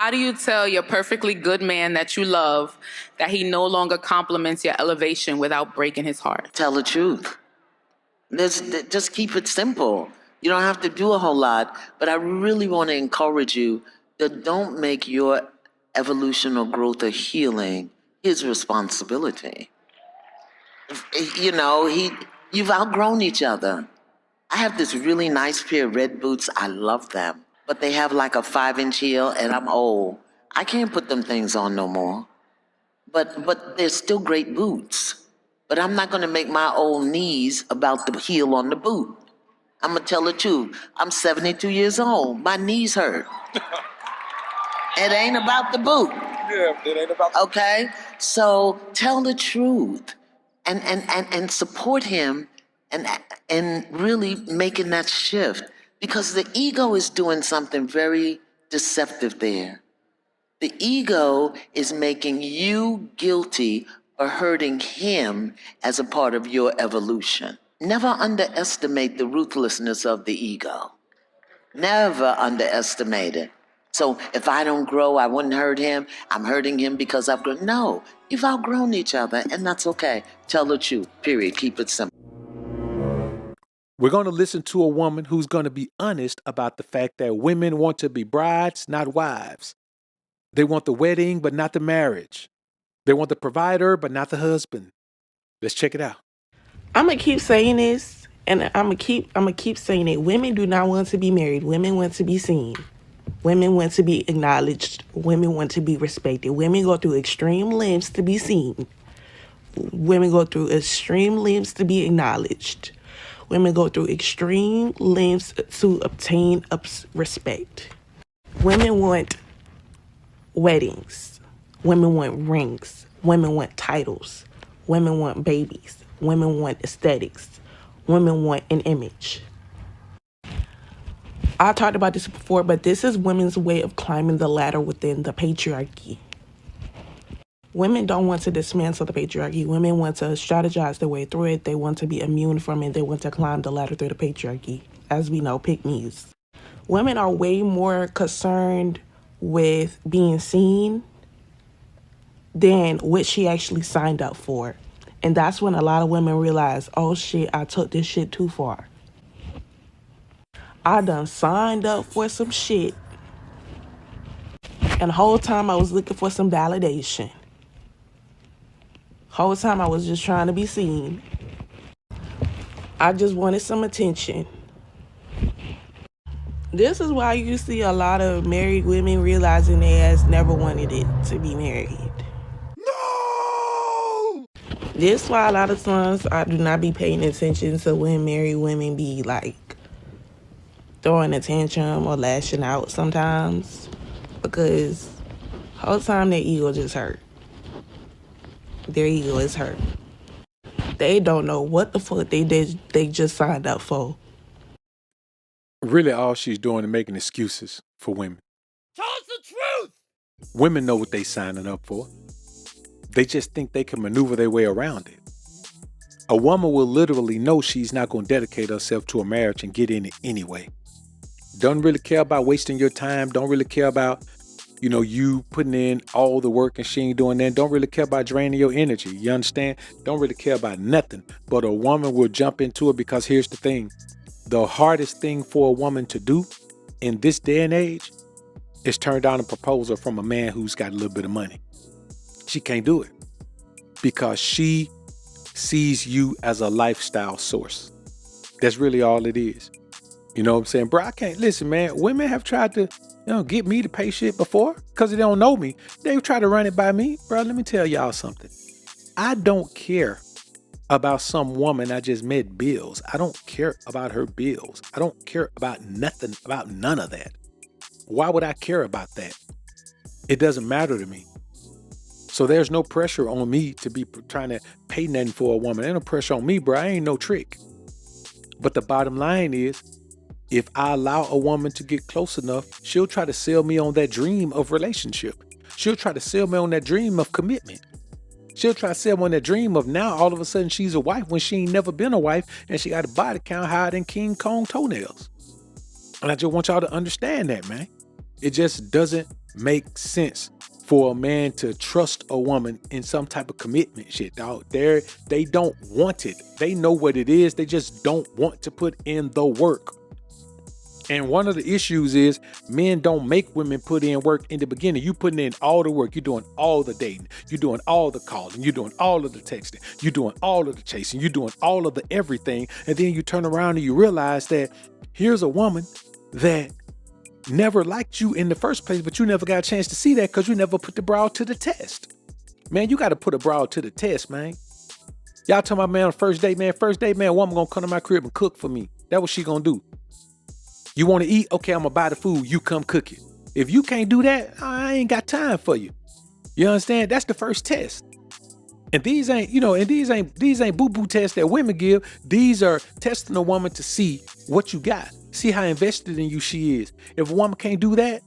How do you tell your perfectly good man that you love that he no longer compliments your elevation without breaking his heart? Tell the truth. Just keep it simple. You don't have to do a whole lot, but I really want to encourage you that don't make your evolution or growth or healing his responsibility. You know, you've outgrown each other. I have this really nice pair of red boots. I love them, but they have like a 5-inch heel, and I'm old. I can't put them things on no more. But they're still great boots. But I'm not gonna make my old knees about the heel on the boot. I'm gonna tell the truth. I'm 72 years old. My knees hurt. It ain't about the boot. Yeah, it ain't about the Okay? So tell the truth and support him and really making that shift. Because the ego is doing something very deceptive there. The ego is making you guilty for hurting him as a part of your evolution. Never underestimate the ruthlessness of the ego. Never underestimate it. So if I don't grow, I wouldn't hurt him. I'm hurting him because I've grown. No, you've outgrown each other, and that's okay. Tell the truth, period. Keep it simple. We're going to listen to a woman who's going to be honest about the fact that women want to be brides, not wives. They want the wedding, but not the marriage. They want the provider, but not the husband. Let's check it out. I'm gonna keep saying this, and I'm gonna keep saying it. Women do not want to be married. Women want to be seen. Women want to be acknowledged. Women want to be respected. Women go through extreme lengths to be seen. Women go through extreme lengths to be acknowledged. Women go through extreme lengths to obtain respect. Women want weddings. Women want rings. Women want titles. Women want babies. Women want aesthetics. Women want an image. I talked about this before, but this is women's way of climbing the ladder within the patriarchy. Women don't want to dismantle the patriarchy. Women want to strategize their way through it. They want to be immune from it. They want to climb the ladder through the patriarchy. As we know, pick me's. Women are way more concerned with being seen than what she actually signed up for. And that's when a lot of women realize, oh shit, I took this shit too far. I done signed up for some shit. And the whole time I was looking for some validation. Whole time I was just trying to be seen. I just wanted some attention. This is why you see a lot of married women realizing they ass never wanted it to be married. This is why a lot of times I do not be paying attention to when married women be like throwing a tantrum or lashing out sometimes, because whole time their ego just hurt. Their ego is hurt. They don't know what the fuck they just signed up for. Really, all she's doing is making excuses for women. Tell us the truth! Women know what they signing up for. They just think they can maneuver their way around it. A woman will literally know she's not going to dedicate herself to a marriage and get in it anyway. Don't really care about wasting your time. Don't really care about, you putting in all the work and she ain't doing that. Don't really care about draining your energy. You understand? Don't really care about nothing. But a woman will jump into it because here's the thing. The hardest thing for a woman to do in this day and age is turn down a proposal from a man who's got a little bit of money. She can't do it because she sees you as a lifestyle source. That's really all it is. You know what I'm saying? Bro, I can't listen, man. Women have tried to, get me to pay shit before because they don't know me. They've tried to run it by me. Bro, let me tell y'all something. I don't care about some woman I just met bills. I don't care about her bills. I don't care about nothing, about none of that. Why would I care about that? It doesn't matter to me. So there's no pressure on me to be trying to pay nothing for a woman. Ain't no pressure on me, bro. I ain't no trick. But the bottom line is, if I allow a woman to get close enough, she'll try to sell me on that dream of relationship. She'll try to sell me on that dream of commitment. She'll try to sell me on that dream of now all of a sudden she's a wife when she ain't never been a wife and she got a body count higher than King Kong toenails. And I just want y'all to understand that, man. It just doesn't make sense for a man to trust a woman in some type of commitment shit, dog. They don't want it. They know what it is. They just don't want to put in the work. And one of the issues is men don't make women put in work in the beginning. You putting in all the work. You're doing all the dating. You're doing all the calling. You're doing all of the texting. You're doing all of the chasing. You're doing all of the everything. And then you turn around and you realize that here's a woman that never liked you in the first place, but you never got a chance to see that because you never put the brow to the test. Man, you got to put a brow to the test, man. Y'all talking about, man, on first date, man, a woman gonna come to my crib and cook for me. That's what she gonna do. You want to eat? Okay, I'm gonna buy the food. You come cook it. If you can't do that, I ain't got time for you. You understand? That's the first test. And these ain't boo-boo tests that women give. These are testing a woman to see what you got. See how invested in you she is. If a woman can't do that,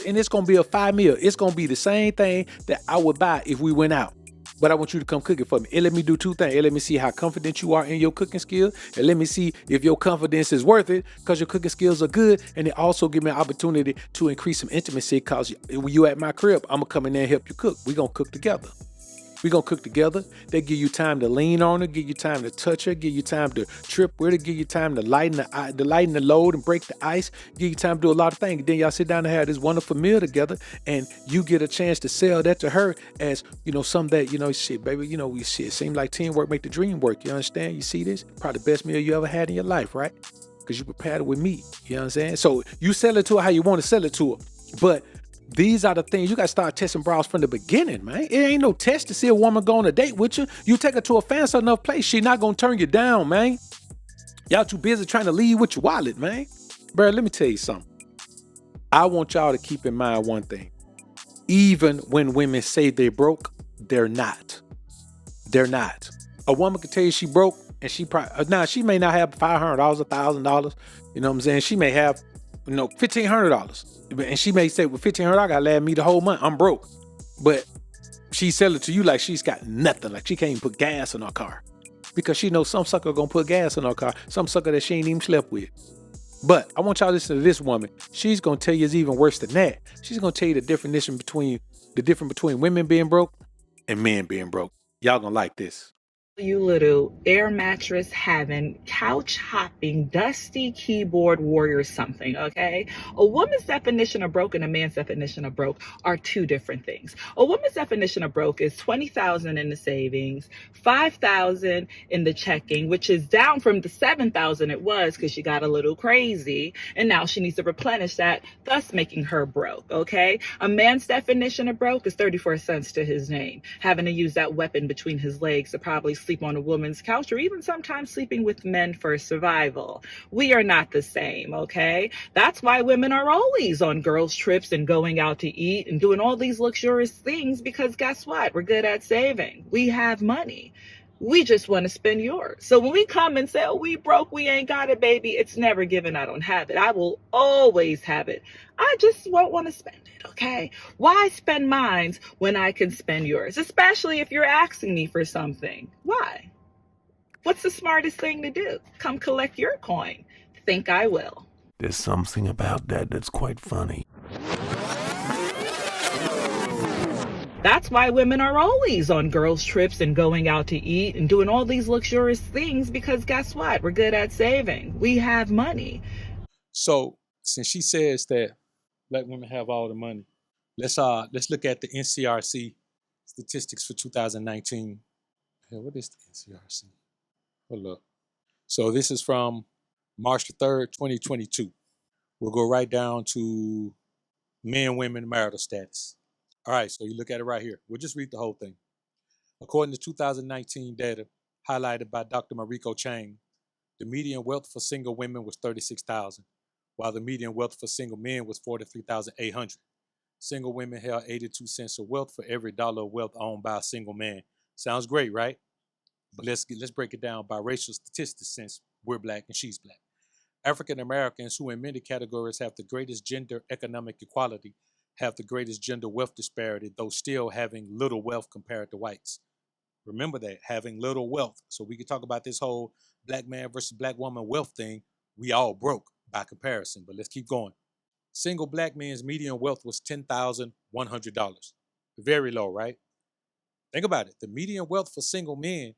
and it's gonna be a 5 meal, it's gonna be the same thing that I would buy if we went out. But I want you to come cook it for me. And let me do two things. And let me see how confident you are in your cooking skills. And let me see if your confidence is worth it because your cooking skills are good. And it also give me an opportunity to increase some intimacy because when you at my crib, I'm going to come in there and help you cook. We're going to cook together. We're going to cook together. They give you time to lean on her, give you time to touch her, give you time to trip with her, give you time to lighten the load and break the ice, give you time to do a lot of things. Then y'all sit down and have this wonderful meal together and you get a chance to sell that to her as, something that, shit, baby, shit, it seems like teamwork make the dream work. You understand? You see this? Probably the best meal you ever had in your life, right? Because you prepared it with meat. You know what I'm saying? So you sell it to her how you want to sell it to her. But these are the things you got to start testing brows from the beginning, man. It ain't no test to see a woman go on a date with you. You take her to a fancy enough place, she not gonna turn you down, man. Y'all too busy trying to leave with your wallet, man. Bro, let me tell you something. I want y'all to keep in mind one thing. Even when women say they're broke, they're not. They're not. A woman can tell you she broke, and she may not have $500, $1,000. You know what I'm saying? She may have, $1,500. And she may say, well, $1,500, I gotta last me the whole month. I'm broke. But she sell it to you like she's got nothing. Like she can't even put gas in her car. Because she knows some sucker gonna put gas in her car. Some sucker that she ain't even slept with. But I want y'all to listen to this woman. She's gonna tell you it's even worse than that. She's gonna tell you the difference between women being broke and men being broke. Y'all gonna like this. You little air mattress having, couch hopping, dusty keyboard warrior something, okay? A woman's definition of broke and a man's definition of broke are two different things. A woman's definition of broke is $20,000 in the savings, $5,000 in the checking, which is down from the $7,000 it was because she got a little crazy, and now she needs to replenish that, thus making her broke, okay? A man's definition of broke is 34 cents to his name, having to use that weapon between his legs to probably sleep on a woman's couch or even sometimes sleeping with men for survival. We are not the same, okay? That's why women are always on girls' trips and going out to eat and doing all these luxurious things because guess what? We're good at saving. We have money. We just want to spend yours. So when we come and say, oh, we broke, we ain't got it, baby, it's never given. I don't have it. I will always have it. I just won't want to spend it, okay? Why spend mine when I can spend yours? Especially if you're asking me for something. Why? What's the smartest thing to do? Come collect your coin. Think I will. There's something about that that's quite funny. That's why women are always on girls' trips and going out to eat and doing all these luxurious things because guess what? We're good at saving. We have money. So since she says that black women have all the money, let's look at the NCRC statistics for 2019. Hey, what is the NCRC? Hold up. So this is from March the 3rd, 2022. We'll go right down to men, women, marital status. All right, so you look at it right here. We'll just read the whole thing. According to 2019 data highlighted by Dr. Mariko Chang, the median wealth for single women was $36,000, while the median wealth for single men was $43,800. Single women held 82 cents of wealth for every dollar of wealth owned by a single man. Sounds great, right? But let's break it down by racial statistics since we're black and she's black. African Americans, who in many categories have the greatest gender economic equality, have the greatest gender wealth disparity, though still having little wealth compared to whites. Remember that, having little wealth. So we can talk about this whole black man versus black woman wealth thing. We all broke by comparison, but let's keep going. Single black men's median wealth was $10,100. Very low, right? Think about it. The median wealth for single men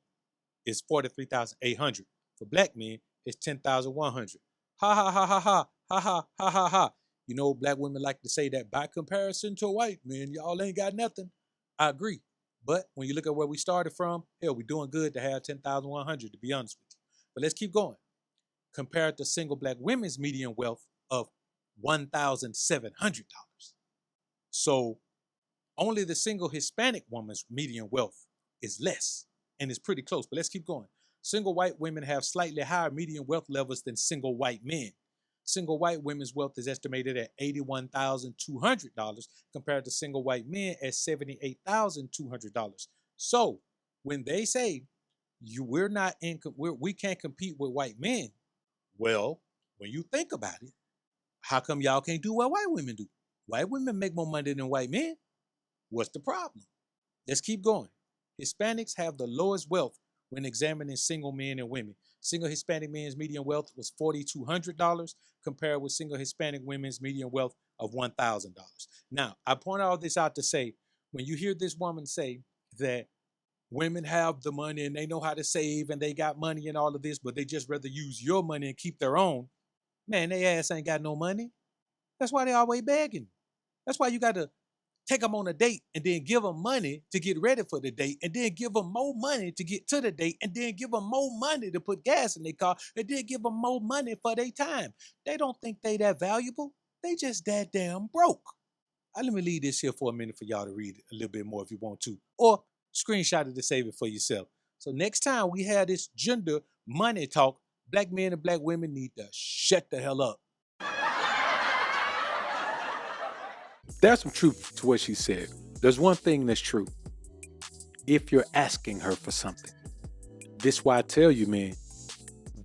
is $43,800. For black men, it's $10,100. Ha ha ha ha ha ha ha ha ha ha. You know, black women like to say that by comparison to white men, y'all ain't got nothing. I agree. But when you look at where we started from, hell, we're doing good to have 10,100, to be honest with you. But let's keep going. Compared to single black women's median wealth of $1,700. So only the single Hispanic woman's median wealth is less, and it's pretty close. But let's keep going. Single white women have slightly higher median wealth levels than single white men. Single white women's wealth is estimated at $81,200 compared to single white men at $78,200. So when they say we can't compete with white men, well, when you think about it, how come y'all can't do what white women do? White women make more money than white men. What's the problem? Let's keep going. Hispanics have the lowest wealth when examining single men and women. Single Hispanic men's median wealth was $4,200 compared with single Hispanic women's median wealth of $1,000. Now, I point all this out to say, when you hear this woman say that women have the money and they know how to save and they got money and all of this, but they just rather use your money and keep their own, man, they ass ain't got no money. That's why they always begging. That's why you got to take them on a date and then give them money to get ready for the date and then give them more money to get to the date and then give them more money to put gas in their car and then give them more money for their time. They don't think they that valuable. They just that damn broke. Let me leave this here for a minute for y'all to read a little bit more if you want to, or screenshot it to save it for yourself. So next time we have this gender money talk, black men and black women need to shut the hell up. There's some truth to what she said. There's one thing that's true. If you're asking her for something, this is why I tell you, man,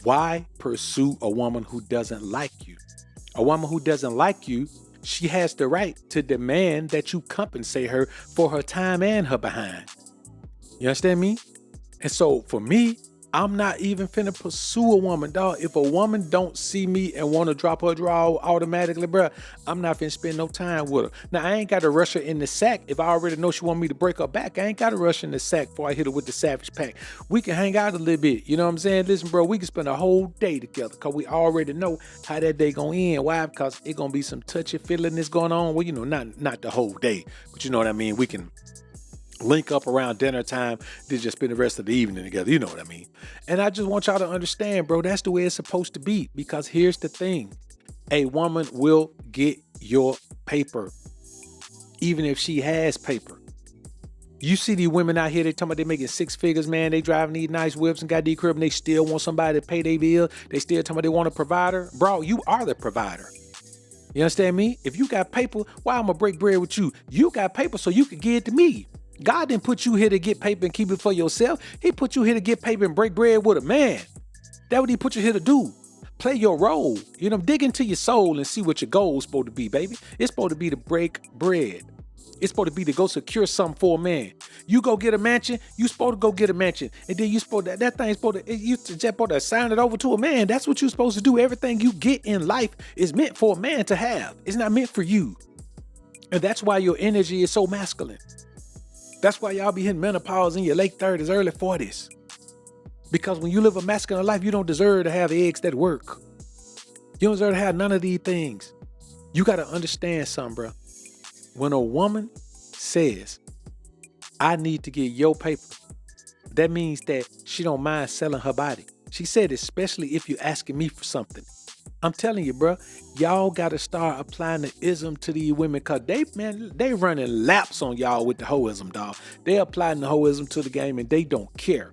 why pursue a woman who doesn't like you? A woman who doesn't like you, she has the right to demand that you compensate her for her time and her behind. You understand me? And so for me, I'm not even finna pursue a woman, dog. If a woman don't see me and want to drop her draw automatically, bro, I'm not finna spend no time with her. Now, I ain't got to rush her in the sack. If I already know she want me to break her back, I ain't got to rush in the sack before I hit her with the savage pack. We can hang out a little bit. You know what I'm saying? Listen, bro, we can spend a whole day together because we already know how that day gonna end. Why? Because it gonna be some touchy feeling that's going on. Well, you know, not the whole day, but you know what I mean? We can link up around dinner time, then just spend the rest of the evening together. You know what I mean? And I just want y'all to understand, bro, that's the way it's supposed to be. Because here's the thing. A woman will get your paper, even if she has paper. You see these women out here, they talking about they making six figures, man. They driving these nice whips and got these crib and they still want somebody to pay their bill. They still talking about they want a provider. Bro, you are the provider. You understand me? If you got paper, why I'm gonna break bread with you? You got paper so you can give it to me. God didn't put you here to get paper and keep it for yourself. He put you here to get paper and break bread with a man. That's what he put you here to do. Play your role. You know, dig into your soul and see what your goal is supposed to be, baby. It's supposed to be to break bread. It's supposed to be to go secure something for a man. You go get a mansion, you supposed to go get a mansion. And then you supposed to, that thing's supposed to, you just supposed to sign it over to a man. That's what you're supposed to do. Everything you get in life is meant for a man to have. It's not meant for you. And that's why your energy is so masculine. That's why y'all be hitting menopause in your late 30s, early 40s. Because when you live a masculine life, you don't deserve to have eggs that work. You don't deserve to have none of these things. You got to understand something, bro. When a woman says, I need to get your paper, that means that she don't mind selling her body. She said, especially if you're asking me for something. I'm telling you, bro, y'all got to start applying the ism to these women because they running laps on y'all with the hoism, dog. They applying the hoism to the game and they don't care.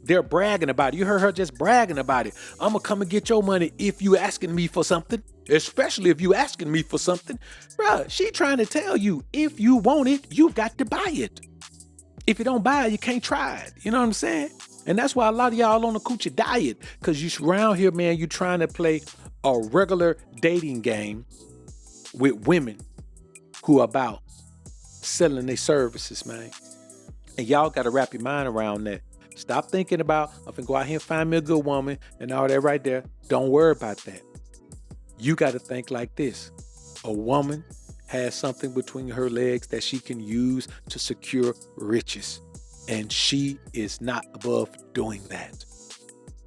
They're bragging about it. You heard her just bragging about it. I'm going to come and get your money if you asking me for something, especially if you asking me for something. Bro, she trying to tell you, if you want it, you got to buy it. If you don't buy it, you can't try it. You know what I'm saying? And that's why a lot of y'all on the coochie diet, because you around here, man, you trying to play a regular dating game with women who are about selling their services, man. And y'all got to wrap your mind around that. Stop thinking about, I'm finna go out here and find me a good woman and all that right there. Don't worry about that. You got to think like this. A woman has something between her legs that she can use to secure riches. And she is not above doing that.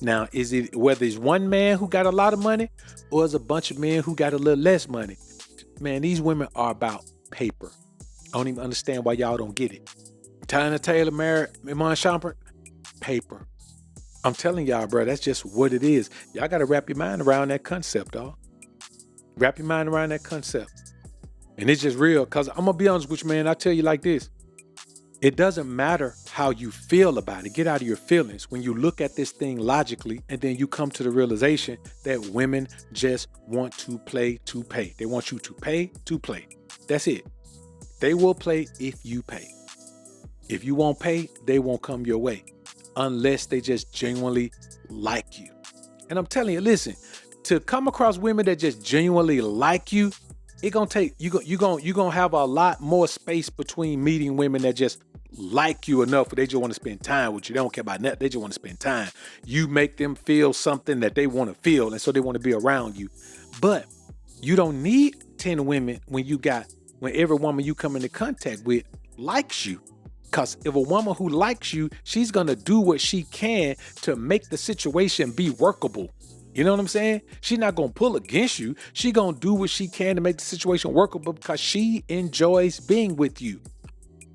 Now, is it whether it's one man who got a lot of money or is a bunch of men who got a little less money? Man, these women are about paper. I don't even understand why y'all don't get it. Tyna Taylor married Iman Shumpert, paper. I'm telling y'all, bro, that's just what it is. Y'all got to wrap your mind around that concept, dog. Wrap your mind around that concept. And it's just real, because I'm going to be honest with you, man. I tell you like this. It doesn't matter how you feel about it. Get out of your feelings when you look at this thing logically, and then you come to the realization that women just want to play to pay. They want you to pay to play. That's it. They will play if you pay. If you won't pay, they won't come your way unless they just genuinely like you. And I'm telling you, listen, to come across women that just genuinely like you, it gonna take you gonna have a lot more space between meeting women that just like you enough where they just want to spend time with you. They don't care about nothing. They just want to spend time. You make them feel something that they want to feel, and so they want to be around you. But you don't need 10 women when every woman you come into contact with likes you. Because if a woman who likes you, she's going to do what she can to make the situation be workable. You know what I'm saying? She's not going to pull against you. She's going to do what she can to make the situation workable because she enjoys being with you.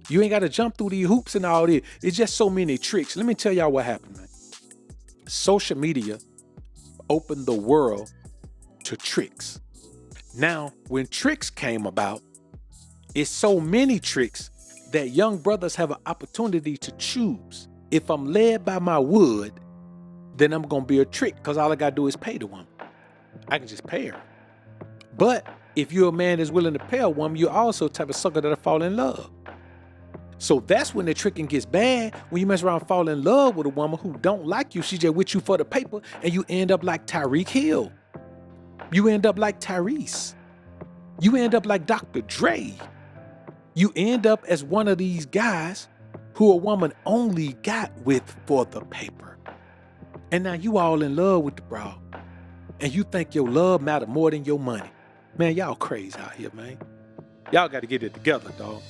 You ain't got to jump through these hoops and all this. It's just so many tricks. Let me tell y'all what happened, man. Social media opened the world to tricks. Now, when tricks came about, it's so many tricks that young brothers have an opportunity to choose. If I'm led by my wood, then I'm going to be a trick because all I got to do is pay the woman. I can just pay her. But if you're a man that's willing to pay a woman, you're also the type of sucker that'll fall in love. So that's when the tricking gets bad, when you mess around and fall in love with a woman who don't like you. She's just with you for the paper, and you end up like Tyreek Hill. You end up like Tyrese. You end up like Dr. Dre. You end up as one of these guys who a woman only got with for the paper. And now you all in love with the bro. And you think your love matter more than your money. Man, y'all crazy out here, man. Y'all got to get it together, dog.